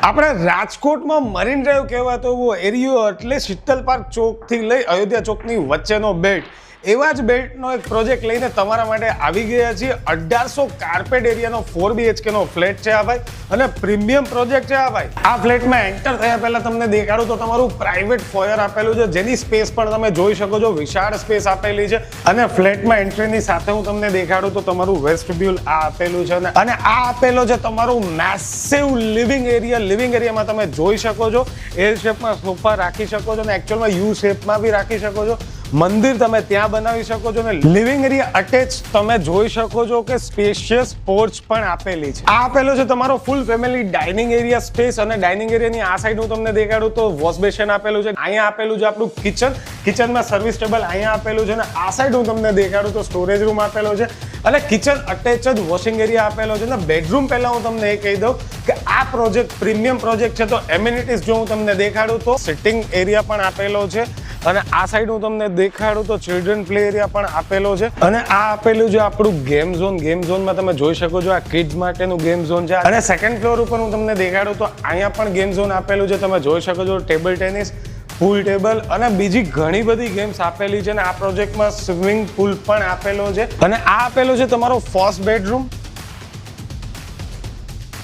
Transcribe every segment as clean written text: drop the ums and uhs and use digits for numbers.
આપણે રાજકોટમાં marine drive કહેવાતો એવો એરિયો એટલે શીતલ પાર્ક ચોકથી લઈ અયોધ્યા ચોકની વચ્ચેનો બેલ્ટ, એવા જ બેલ્ટનો એક પ્રોજેક્ટ લઈને તમારા માટે આવી ગયા છીએ. 1800 કાર્પેટ એરિયાનો 4 BHK નો ફ્લેટ છે આ ભાઈ, અને પ્રીમિયમ પ્રોજેક્ટ છે આ ભાઈ. આ ફ્લેટમાં એન્ટર થયા પહેલા તમને દેખાડું તો તમારું પ્રાઇવેટ ફોયર આપેલું છે, જેની સ્પેસ પણ તમે જોઈ શકો છો, વિશાળ સ્પેસ આપેલી છે. અને ફ્લેટમાં એન્ટ્રીની સાથે હું તમને દેખાડું તો તમારું વેસ્ટિબ્યુલ આ આપેલું છે, અને આ આપેલો છે તમારું મેસિવ લિવિંગ એરિયા. લિવિંગ એરિયામાં તમે જોઈ શકો છો એલ શેપમાં સોફા રાખી શકો છો, અને એકચ્યુઅલમાં યુ શેપમાં બી રાખી શકો છો. મંદિર તમે ત્યાં બનાવી શકો છો, અને લિવિંગ એરિયા અટેચ તમે જોઈ શકો છો કે સ્પેશિયસ પોર્ચ પણ આપેલી છે. આ આપેલો છે તમારો full family dining area space, અને ડાઇનિંગ એરિયાની આ સાઈડ હું તમને દેખાડું તો વોશ બેસિન આપેલું છે. અહીંયા આપેલું છે આપણું કિચન, કિચનમાં સર્વિસ ટેબલ અહીંયા આપેલું છે, અને આ સાઈડ હું તમને દેખાડું તો સ્ટોરેજ રૂમ આપેલો છે, અને કિચન અટેચ જ વોશિંગ એરિયા આપેલો છે. અને બેડરૂમ પહેલા હું તમને એ કહી દઉં કે આ પ્રોજેક્ટ પ્રીમિયમ પ્રોજેક્ટ છે, તો એમ્યુનિટીઝ જો હું તમને દેખાડું તો સિટિંગ એરિયા પણ આપેલો છે, અને આ સાઈડ હું તમને દેખાડું તો ચિલ્ડ્રન પ્લે એરિયા પણ આપેલો છે. અને આ આપેલું છે આપણું ગેમ ઝોન. ગેમ ઝોનમાં તમે જોઈ શકો છો આ કિડ્સ માટેનું ગેમ ઝોન છે. અને સેકન્ડ ફ્લોર ઉપર હું તમને દેખાડું તો અહીંયા પણ ગેમ ઝોન આપેલું છે, તમે જોઈ શકો છો ટેબલ ટેનિસ, પૂલ ટેબલ અને બીજી ઘણી બધી ગેમ્સ આપેલી છે. અને આ પ્રોજેક્ટમાં સ્વિમિંગ પૂલ પણ આપેલો છે. અને આ આપેલો છે તમારો first bedroom.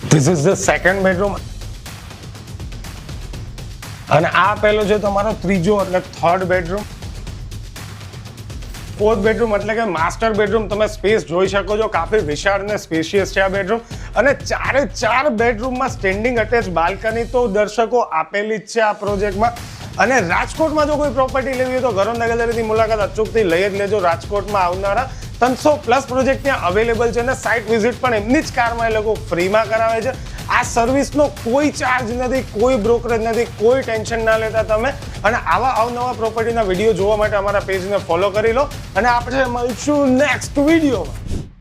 This is the second bedroom. અને આ આપેલો છે તમારો ત્રીજો એટલે થર્ડ બેડરૂમ. ફોર્થ બેડરૂમ એટલે કે માસ્ટર બેડરૂમ. તમે સ્પેસ જોઈ શકો છો, કાફી વિશાળ અને સ્પેશિયસ છે આ બેડરૂમ. અને ચારે ચાર બેડરૂમમાં સ્ટેન્ડિંગ અટેચ બાલ્કની તો દર્શકો આપેલી જ છે આ પ્રોજેક્ટમાં. અને રાજકોટમાં જો કોઈ પ્રોપર્ટી લેવી હોય તો ઘરોંદા ગેલેરીની મુલાકાત અચૂકથી લઈ જ લેજો. રાજકોટમાં આવનારા 300+ પ્રોજેક્ટ ત્યાં અવેલેબલ છે, અને સાઇટ વિઝિટ પણ એમની જ કારમાં એ લોકો ફ્રીમાં કરાવે છે. આ સર્વિસનો કોઈ ચાર્જ નથી, કોઈ બ્રોકરેજ નથી, કોઈ ટેન્શન ના લેતા તમે. અને આવા અવનવા પ્રોપર્ટીના વિડીયો જોવા માટે અમારા પેજને ફોલો કરી લો, અને આપણે મળશું નેક્સ્ટ વિડીયોમાં.